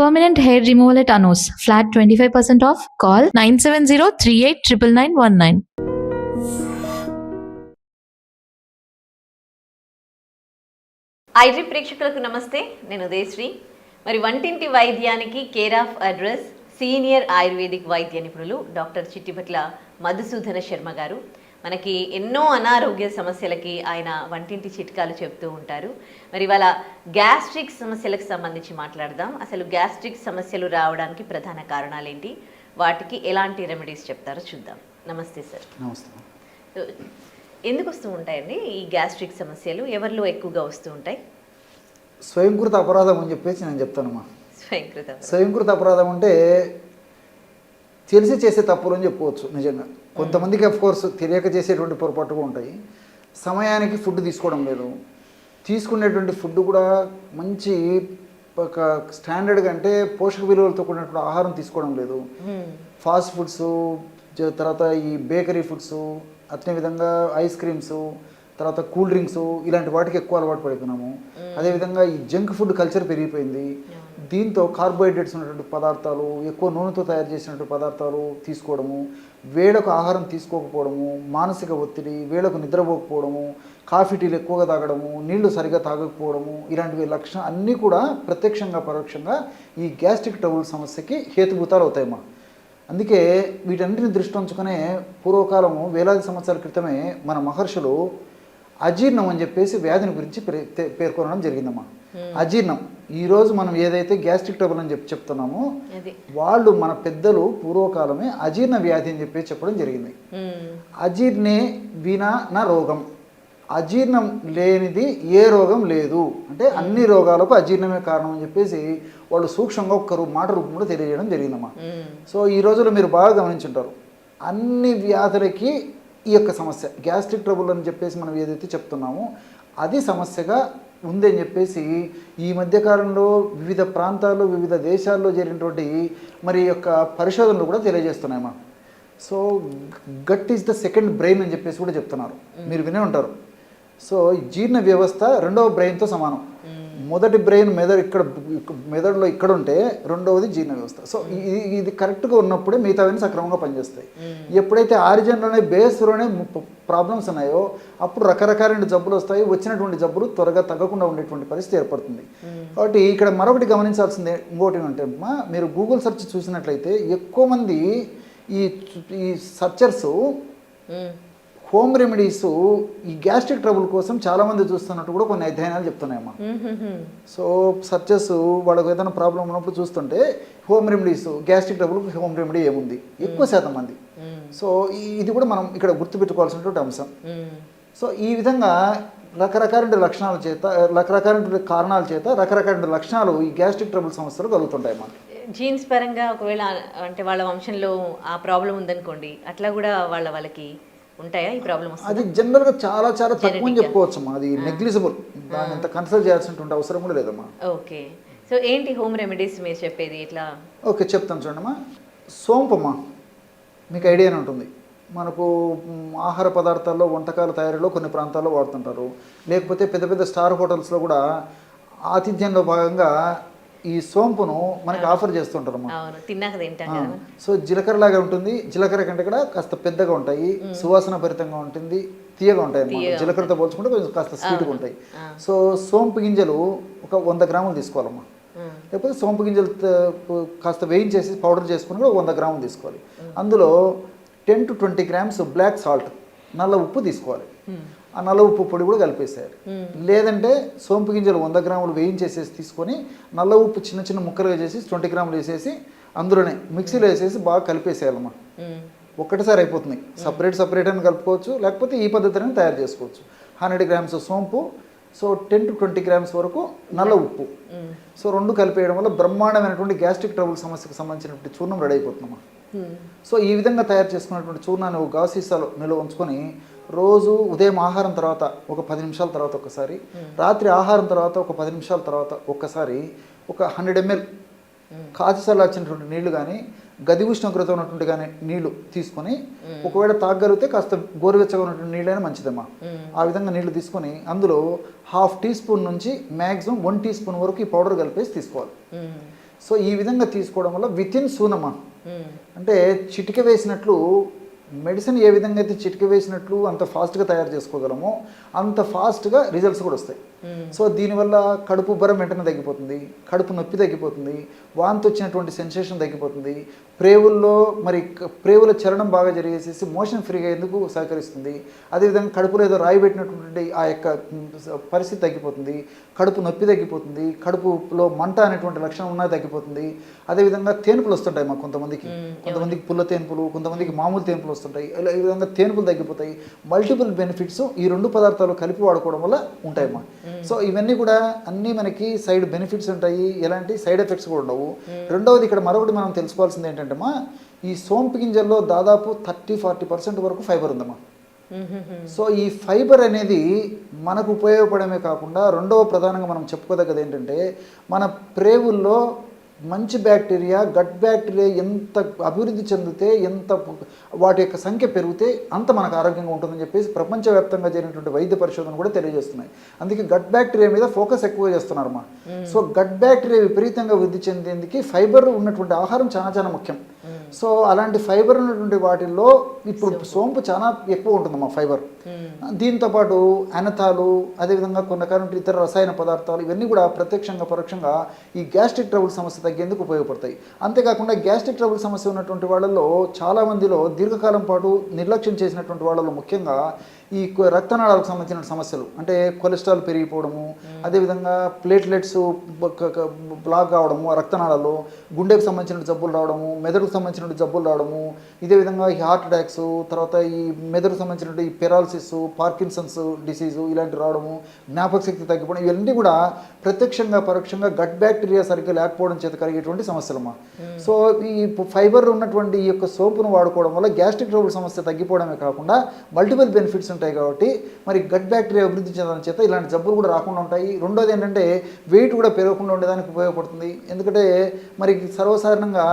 Permanent hair removal at Anos. Flat 25% off. Call 970-389919. ఐడ్రీ ప్రేక్షకులకు నమస్తే, నేను ఉదయశ్రీ. మరి వంటింటి వైద్యానికి care of address senior ayurvedic వైద్య నిపుణులు డాక్టర్ చిట్టిభట్ల మధుసూదన శర్మ గారు. మనకి ఎన్నో అనారోగ్య సమస్యలకి ఆయన వంటింటి చిట్కాలు చెప్తూ ఉంటారు. మరి వాళ్ళ గ్యాస్ట్రిక్ సమస్యలకు సంబంధించి మాట్లాడదాం. అసలు గ్యాస్ట్రిక్ సమస్యలు రావడానికి ప్రధాన కారణాలు ఏంటి, వాటికి ఎలాంటి రెమెడీస్ చెప్తారో చూద్దాం. నమస్తే సార్. నమస్తే. ఎందుకు వస్తూ ఉంటాయండి ఈ గ్యాస్ట్రిక్ సమస్యలు? ఎవరిలో ఎక్కువగా వస్తూ ఉంటాయి? స్వయంకృత అపరాధం అని చెప్పేసి నేను చెప్తానమ్మా. స్వయంకృత అపరాధం అంటే తెలిసి చేసే తప్పులు అని చెప్పుకోవచ్చు. నిజంగా కొంతమందికి కోర్స్ తెలియక చేసేటువంటి పొరపాటుగా ఉంటాయి. సమయానికి ఫుడ్ తీసుకోవడం లేదు, తీసుకునేటువంటి ఫుడ్ కూడా మంచి ఒక స్టాండర్డ్గా అంటే పోషక విలువలతో కూడినటువంటి ఆహారం తీసుకోవడం లేదు. ఫాస్ట్ ఫుడ్స్, తర్వాత ఈ బేకరీ ఫుడ్స్, అట్నే విధంగా ఐస్ క్రీమ్స్, తర్వాత కూల్ డ్రింక్స్, ఇలాంటి వాటికి ఎక్కువ అలవాటు పడిపోయినాము. అదేవిధంగా ఈ జంక్ ఫుడ్ కల్చర్ పెరిగిపోయింది. దీంతో కార్బోహైడ్రేట్స్ ఉన్నటువంటి పదార్థాలు, ఎక్కువ నూనెతో తయారు చేసినటువంటి పదార్థాలు తీసుకోవడము, వేళకు ఆహారం తీసుకోకపోవడము, మానసిక ఒత్తిడి, వేళకు నిద్రపోకపోవడము, కాఫీ టీలు ఎక్కువగా తాగడము, నీళ్లు సరిగా తాగకపోవడము, ఇలాంటివి లక్షణం అన్నీ కూడా ప్రత్యక్షంగా పరోక్షంగా ఈ గ్యాస్ట్రిక్ ట్రబుల్ సమస్యకి హేతుభూతాలు అవుతాయమ్మా. అందుకే వీటన్నిటిని దృష్టి ఉంచుకునే పూర్వకాలము వేలాది సంవత్సరాల క్రితమే మన మహర్షులు అజీర్ణం అని చెప్పేసి వ్యాధిని గురించి పేర్కొనడం జరిగిందమ్మా. అజీర్ణం ఈరోజు మనం ఏదైతే గ్యాస్ట్రిక్ ట్రబుల్ అని చెప్తున్నామో వాళ్ళు మన పెద్దలు పూర్వకాలమే అజీర్ణ వ్యాధి అని చెప్పేసి చెప్పడం జరిగింది. అజీర్ణే వినా నా రోగం, అజీర్ణం లేనిది ఏ రోగం లేదు అంటే అన్ని రోగాలకు అజీర్ణమే కారణం అని చెప్పేసి వాళ్ళు సూక్ష్మంగా ఒక్క మాట రూపంలో తెలియజేయడం జరిగిందమ్మా. సో ఈ రోజుల్లో మీరు బాగా గమనించుంటారు, అన్ని వ్యాధులకి ఈ యొక్క సమస్య గ్యాస్ట్రిక్ ట్రబుల్ అని చెప్పేసి మనం ఏదైతే చెప్తున్నామో అది సమస్యగా ఉందని చెప్పేసి ఈ మధ్యకాలంలో వివిధ ప్రాంతాల్లో వివిధ దేశాల్లో జరిగినటువంటి మరి యొక్క పరిశోధనలు కూడా తెలియజేస్తున్నాయమ్మా. So gut is the second brain అని చెప్పేసి కూడా చెప్తున్నారు, మీరు వినే ఉంటారు. సో జీర్ణ వ్యవస్థ రెండవ బ్రెయిన్తో సమానం. మొదటి బ్రెయిన్ మెదడులో ఇక్కడ ఉంటే రెండవది జీర్ణ వ్యవస్థ. సో ఇది కరెక్ట్గా ఉన్నప్పుడే మిగతావన్నీ సక్రమంగా పనిచేస్తాయి. ఎప్పుడైతే ఆరిజిన్లోనే బేస్లోనే ప్రాబ్లమ్స్ ఉన్నాయో అప్పుడు రకరకాల జబ్బులు వస్తాయి. వచ్చినటువంటి జబ్బులు త్వరగా తగ్గకుండా ఉండేటువంటి పరిస్థితి ఏర్పడుతుంది. కాబట్టి ఇక్కడ మరొకటి గమనించాల్సింది ఇంకోటి అంటే మీరు గూగుల్ సెర్చ్ చూసినట్లయితే ఎక్కువ మంది ఈ సర్చర్స్ హోమ్ రెమెడీస్ ఈ గ్యాస్ట్రిక్ ట్రబుల్ కోసం చాలామంది చూస్తున్నట్టు కూడా కొన్ని అధ్యయనాలు చెప్తున్నాయమ్మా. సో సర్చెస్ వాళ్ళకు ఏదైనా ప్రాబ్లం ఉన్నప్పుడు చూస్తుంటే హోమ్ రెమెడీస్ గ్యాస్ట్రిక్ ట్రబుల్కి హోమ్ రెమెడీ ఏముంది ఎక్కువ శాతం మంది. సో ఇది కూడా మనం ఇక్కడ గుర్తుపెట్టుకోవాల్సినటువంటి అంశం. సో ఈ విధంగా రకరకాల లక్షణాల చేత రకరకాల కారణాల చేత రకరకాల లక్షణాలు ఈ గ్యాస్ట్రిక్ ట్రబుల్ సమస్యలు కలుగుతుంటాయమ్మా. జీన్స్ పరంగా ఒకవేళ అంటే వాళ్ళ వంశంలో ఆ ప్రాబ్లం ఉందనుకోండి, అట్లా కూడా వాళ్ళకి ఉంటాయా ఈ ప్రాబ్లం? అది జనరల్గా చాలా చాలా తక్కువ అని చెప్పుకోవచ్చమ్మా. అది నెగ్లిజిబుల్, దాన్ని అంత కన్సల్ట్ చేయాల్సినటువంటి అవసరం కూడా లేదమ్మా. ఓకే. సో ఏంటి హోమ్ రెమెడీస్ మీరు చెప్పేది ఇట్లా? ఓకే చెప్తాను చూడమ్మా. సోంపమ్మా మీకు ఐడియానే ఉంటుంది. మనకు ఆహార పదార్థాల్లో వంటకాల తయారీలో కొన్ని ప్రాంతాల్లో వాడుతుంటారు. లేకపోతే పెద్ద పెద్ద స్టార్ హోటల్స్లో కూడా ఆతిథ్యంలో భాగంగా ఈ సోంపును మనకి ఆఫర్ చేస్తుంటారమ్మా. సో జీలకర్ర లాగా ఉంటుంది, జీలకర్ర కంటే కూడా కాస్త పెద్దగా ఉంటాయి, సువాసన భరితంగా ఉంటుంది, తీయగా ఉంటాయి అన్నమాట. జీలకర్రతో పోల్చుకుంటే కొంచెం కాస్త స్వీట్గా ఉంటాయి. సో సోంపు గింజలు ఒక 100 గ్రాములు తీసుకోవాలమ్మా. లేకపోతే సోంపు గింజలు కాస్త వేయించేసి పౌడర్ చేసుకుని కూడా 100 గ్రాములు తీసుకోవాలి. అందులో 10 to 20 grams బ్లాక్ సాల్ట్, నల్ల ఉప్పు తీసుకోవాలి. ఆ నల్ల ఉప్పు పొడి కూడా కలిపేసేయాలి. లేదంటే సోంపు గింజలు 100 గ్రాములు వేయించేసేసి తీసుకొని నల్ల ఉప్పు చిన్న చిన్న ముక్కలుగా చేసి 20 గ్రాములు వేసేసి అందులోనే మిక్సీలో వేసేసి బాగా కలిపేసేయాలమ్మా. ఒక్కటిసారి అయిపోతుంది. సపరేట్ అని కలుపుకోవచ్చు, లేకపోతే ఈ పద్ధతిని తయారు చేసుకోవచ్చు. 100 grams సోంపు, సో 10 to 20 grams వరకు నల్ల ఉప్పు, సో రెండు కలిపేయడం వల్ల బ్రహ్మాండమైనటువంటి గ్యాస్ట్రిక్ ట్రబుల్ సమస్యకు సంబంధించినటువంటి చూర్ణం రెడీ అయిపోతుందమ్మా. సో ఈ విధంగా తయారు చేసుకున్నటువంటి చూర్ణాన్ని ఒక గాజు సీసాలో నిల్వ ఉంచుకొని రోజు ఉదయం ఆహారం తర్వాత ఒక 10 నిమిషాల తర్వాత ఒకసారి, రాత్రి ఆహారం తర్వాత ఒక 10 నిమిషాల తర్వాత ఒక్కసారి ఒక 100 ml కాచి చల్లార్చినటువంటి నీళ్లు కానీ గది ఉష్ణోగ్రత ఉన్నటువంటి కానీ నీళ్లు తీసుకొని, ఒకవేళ తాగలిగితే కాస్త గోరువెచ్చగా ఉన్నటువంటి నీళ్ళైనా మంచిదమ్మా. ఆ విధంగా నీళ్లు తీసుకొని అందులో 1/2 టీ స్పూన్ నుంచి మ్యాక్సిమం 1 టీ స్పూన్ వరకు ఈ పౌడర్ కలిపేసి తీసుకోవాలి. సో ఈ విధంగా తీసుకోవడం వల్ల వితిన్ సూనమా, అంటే చిటిక వేసినట్లు మెడిసిన్ ఏ విధంగా అయితే చిటిక వేసినట్లు అంత ఫాస్ట్గా తయారు చేసుకోగలమో అంత ఫాస్ట్గా రిజల్ట్స్ కూడా వస్తాయి. సో దీనివల్ల కడుపు ఉబ్బరం వెంటనే తగ్గిపోతుంది, కడుపు నొప్పి తగ్గిపోతుంది, వాంతి వచ్చినటువంటి సెన్సేషన్ తగ్గిపోతుంది, ప్రేవుల్లో మరి ప్రేవుల చలనం బాగా జరిగేసేసి మోషన్ ఫ్రీగా ఎందుకు సహకరిస్తుంది. అదేవిధంగా కడుపులో ఏదో రాయి పెట్టినటువంటి ఆ యొక్క పరిస్థితి తగ్గిపోతుంది, కడుపు నొప్పి తగ్గిపోతుంది, కడుపులో మంట అనేటువంటి లక్షణం ఉన్నది తగ్గిపోతుంది. అదేవిధంగా తేనుపులు వస్తుంటాయి మాకు కొంతమందికి పుల్ల తేనుపులు, కొంతమందికి మామూలు తేనుపులు వస్తుంటాయి. ఇలా ఈ విధంగా తేనుపులు తగ్గిపోతాయి. మల్టిపుల్ బెనిఫిట్స్ ఈ 2 పదార్థాలు కలిపి వాడుకోవడం వల్ల ఉంటాయమ్మా. సో ఇవన్నీ కూడా అన్నీ మనకి సైడ్ బెనిఫిట్స్ ఉంటాయి, ఎలాంటి సైడ్ ఎఫెక్ట్స్ కూడా ఉండవు. రెండవది ఇక్కడ మరొకటి మనం తెలుసుకోవాల్సింది ఏంటంటే అమ్మా, ఈ సోంపు గింజల్లో దాదాపు 30-40% వరకు ఫైబర్ ఉందమ్మా. సో ఈ ఫైబర్ అనేది మనకు ఉపయోగపడమే కాకుండా రెండవ ప్రధానంగా మనం చెప్పుకోదగ్గది ఏంటంటే, మన ప్రేవుల్లో మంచి బ్యాక్టీరియా, గట్ బ్యాక్టీరియా ఎంత అభివృద్ధి చెందితే, ఎంత వాటి యొక్క సంఖ్య పెరిగితే అంత మనకు ఆరోగ్యంగా ఉంటుందని చెప్పేసి ప్రపంచవ్యాప్తంగా జరిగినటువంటి వైద్య పరిశోధన కూడా తెలియజేస్తున్నాయి. అందుకే గట్ బ్యాక్టీరియా మీద ఫోకస్ ఎక్కువ చేస్తున్నారమ్మా. సో గట్ బ్యాక్టీరియా విపరీతంగా వృద్ధి చెందేందుకు ఫైబర్ ఉన్నటువంటి ఆహారం చాలా చాలా ముఖ్యం. సో అలాంటి ఫైబర్ ఉన్నటువంటి వాటిల్లో ఇప్పుడు సోంపు చాలా ఎక్కువ ఉంటుందమ్మా ఫైబర్. దీంతోపాటు అనథాలు, అదేవిధంగా కొన్ని రకాల ఇతర రసాయన పదార్థాలు, ఇవన్నీ కూడా ప్రత్యక్షంగా పరోక్షంగా ఈ గ్యాస్ట్రిక్ ట్రబుల్ సమస్య తగ్గేందుకు ఉపయోగపడతాయి. అంతేకాకుండా గ్యాస్ట్రిక్ ట్రబుల్ సమస్య ఉన్నటువంటి వాళ్ళల్లో చాలామందిలో దీర్ఘకాలం పాటు నిర్లక్ష్యం చేసినటువంటి వాళ్ళలో ముఖ్యంగా ఈ రక్తనాళాలకు సంబంధించిన సమస్యలు, అంటే కొలెస్ట్రాల్ పెరిగిపోవడము, అదేవిధంగా ప్లేట్లెట్స్ బ్లాక్ కావడము రక్తనాళాల్లో, గుండెకు సంబంధించిన జబ్బులు రావడము, మెదడుకు సంబంధించిన జబ్బులు రావడము, ఇదే విధంగా ఈ హార్ట్ అటాక్స్, తర్వాత ఈ మెదడుకు సంబంధించిన ఈ పెరాలసిస్, పార్కిన్సన్స్ డిసీజు ఇలాంటివి రావడము, జ్ఞాపక శక్తి తగ్గిపోవడం, ఇవన్నీ కూడా ప్రత్యక్షంగా పరోక్షంగా గట్ బ్యాక్టీరియా సరిగ్గా లేకపోవడం చేత కలిగేటువంటి సమస్యలమ్మా. సో ఈ ఫైబర్ ఉన్నటువంటి ఈ యొక్క సోపును వాడుకోవడం వల్ల గ్యాస్ట్రిక్ ట్రబుల్ సమస్య తగ్గిపోవడమే కాకుండా మల్టిపుల్ బెనిఫిట్స్ ఉంటాయి. కాబట్టి మరి గట్ బ్యాక్టీరియా అభివృద్ధి చెందడం చేత ఇలాంటి జబ్బులు కూడా రాకుండా ఉంటాయి. రెండోది ఏంటంటే వెయిట్ కూడా పెరగకుండా ఉండేదానికి ఉపయోగపడుతుంది. ఎందుకంటే మరి సర్వసాధారణంగా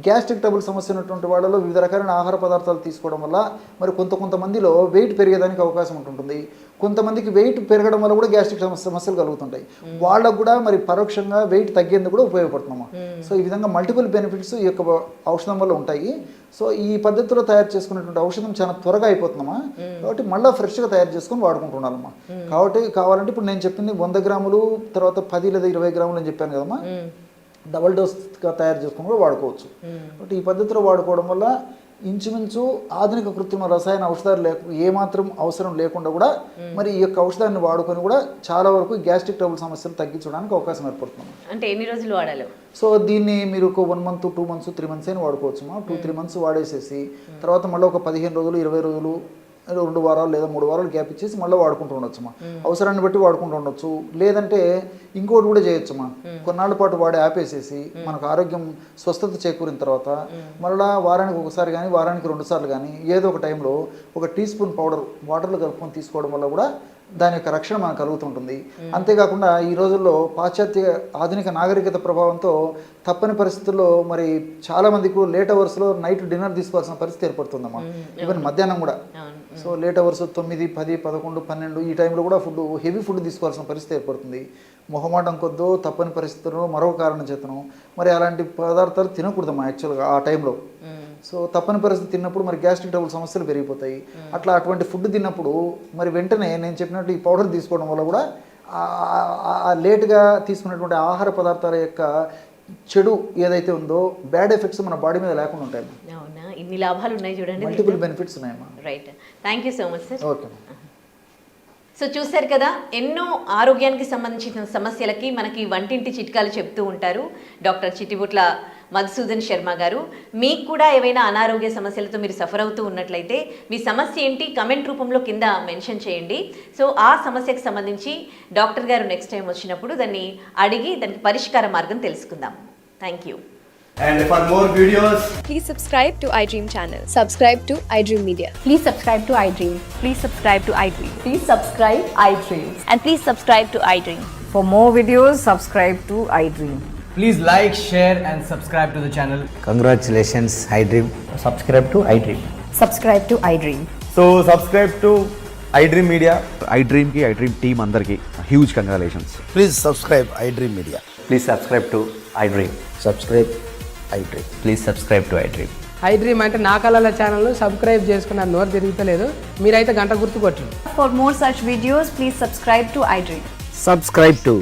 గ్యాస్ట్రిక్ ట్రబుల్ సమస్య ఉన్నటువంటి వాళ్ళలో వివిధ రకాలైన ఆహార పదార్థాలు తీసుకోవడం వల్ల మరి కొంతమందిలో వెయిట్ పెరిగేదానికి అవకాశం ఉంటుంది. కొంతమందికి వెయిట్ పెరగడం వల్ల కూడా గ్యాస్ట్రిక్ సమస్యలు కలుగుతుంటాయి. వాళ్ళకు కూడా మరి పరోక్షంగా వెయిట్ తగ్గేందుకు కూడా ఉపయోగపడుతున్నామా. సో ఈ విధంగా మల్టిపుల్ బెనిఫిట్స్ ఈ యొక్క ఔషధం వల్ల ఉంటాయి. సో ఈ పద్ధతిలో తయారు చేసుకున్నటువంటి ఔషధం చాలా త్వరగా అయిపోతుందమ్మా. కాబట్టి మళ్ళీ ఫ్రెష్గా తయారు చేసుకొని వాడుకుంటున్నామమ్మా. కాబట్టి కావాలంటే ఇప్పుడు నేను చెప్పింది 100 గ్రాములు, తర్వాత 10 లేదా 20 గ్రాములు అని చెప్పాను కదమ్మా, డబల్ డోస్గా తయారు చేసుకుని కూడా వాడుకోవచ్చు. కాబట్టి ఈ పద్ధతిలో వాడుకోవడం వల్ల ఇంచుమించు ఆధునిక కృత్రిమ రసాయన ఔషధాలు ఏమాత్రం అవసరం లేకుండా కూడా మరి ఈ యొక్క ఔషధాన్ని వాడుకొని కూడా చాలా వరకు గ్యాస్ట్రిక్ ట్రబుల్ సమస్యలు తగ్గించడానికి అవకాశం ఏర్పడుతుంది. అంటే ఎన్ని రోజులు వాడాలి? సో దీన్ని మీరు ఒక 1 month, 2 months, 3 months అయినా వాడుకోవచ్చు. 2-3 months వాడేసేసి తర్వాత మళ్ళీ ఒక 15 రోజులు, 20 రోజులు, 2 వారాలు లేదా 3 వారాలు గ్యాప్ ఇచ్చేసి మళ్ళీ వాడుకుంటూ ఉండొచ్చమ్మా. అవసరాన్ని బట్టి వాడుకుంటూ ఉండొచ్చు. లేదంటే ఇంకోటి కూడా చేయొచ్చమ్మా, కొన్నాళ్ళ పాటు వాడి ఆపేసేసి మనకు ఆరోగ్యం స్వస్థత చేకూరిన తర్వాత మళ్ళీ వారానికి ఒకసారి కానీ వారానికి 2 సార్లు కానీ ఏదో ఒక టైంలో ఒక టీ స్పూన్ పౌడర్ వాటర్లో కలుపుకొని తీసుకోవడం వల్ల కూడా దాని యొక్క రక్షణ మనకు కలుగుతుంటుంది. అంతేకాకుండా ఈ రోజుల్లో పాశ్చాత్య ఆధునిక నాగరికత ప్రభావంతో తప్పని పరిస్థితుల్లో మరి చాలా మందికి లేట్ అవర్స్లో నైట్ డిన్నర్ తీసుకోవాల్సిన పరిస్థితి ఏర్పడుతుందమ్మా. ఈవెన్ మధ్యాహ్నం కూడా. సో లేట్ అవర్స్ 9, 10, 11, 12 ఈ టైంలో కూడా హెవీ ఫుడ్ తీసుకోవాల్సిన పరిస్థితి ఏర్పడుతుంది. మొహమాటం కొద్దో తప్పని పరిస్థితుల్లో మరో కారణం చేతను మరి అలాంటి పదార్థాలు తినకూడదమ్మా యాక్చువల్గా ఆ టైంలో. సో తప్పని పరిస్థితి తిన్నప్పుడు మరి గ్యాస్ట్రిక్ ట్రబుల్ సమస్యలు పెరిగిపోతాయి. అటువంటి ఫుడ్ తిన్నప్పుడు మరి వెంటనే నేను చెప్పినట్టు ఈ పౌడర్ తీసుకోవడం వల్ల కూడా లేట్గా తీసుకున్నటువంటి ఆహార పదార్థాల యొక్క చెడు ఏదైతే ఉందో బ్యాడ్ ఎఫెక్ట్స్ మన బాడీ మీద లేకుండా ఉంటాయి. అవునా, ఇన్ని లాభాలు ఉన్నాయి చూడండి, మల్టిపుల్ బెనిఫిట్స్ ఉన్నాయమ్మా. Right, thank you so much sir. Okay. So చూశారు కదా, ఎన్నో ఆరోగ్యానికి సంబంధించిన సమస్యలకి మనకి వంటింటి చిట్కాలు చెప్తూ ఉంటారు డాక్టర్ చిట్టిబొట్ల మధుసూదన్ శర్మ గారు. మీకు కూడా ఏవైనా అనారోగ్య సమస్యలతో మీరు సఫర్ అవుతూ ఉన్నట్లయితే మీ సమస్య ఏంటి కమెంట్ రూపంలో కింద మెన్షన్ చేయండి. సో ఆ సమస్యకు సంబంధించి డాక్టర్ గారు నెక్స్ట్ టైం వచ్చినప్పుడు దాన్ని అడిగి దానికి పరిష్కార మార్గం తెలుసుకుందాం. Thank you. And for more videos, please subscribe to iDream channel. Subscribe to iDream Media. Please subscribe to iDream. Please subscribe to iDream. Please subscribe iDream. And please subscribe to iDream. For more videos, subscribe to iDream. please like, share and subscribe to the channel. Congratulations, iDream. Subscribe to iDream. Subscribe to iDream. So subscribe to iDream Media. iDream ki iDream team andarki huge congratulations. Please subscribe iDream Media. Please subscribe to iDream. Subscribe iDream. Please subscribe to iDream. I dream అంటే నా కళల ఛానల్ను subscribe చేసుకున్న నోరు తిరుగుతలేదు, మీరైతే గంట గుర్తు కొట్టండి. For more such videos, please subscribe to iDream. Subscribe to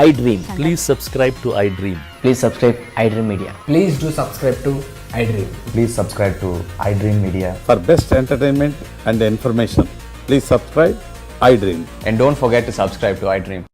iDream. Please subscribe to iDream. Please subscribe iDream Media. Please do subscribe to I dream. Please subscribe to iDream Media. For best entertainment and information, please subscribe iDream. And don't forget to subscribe to iDream.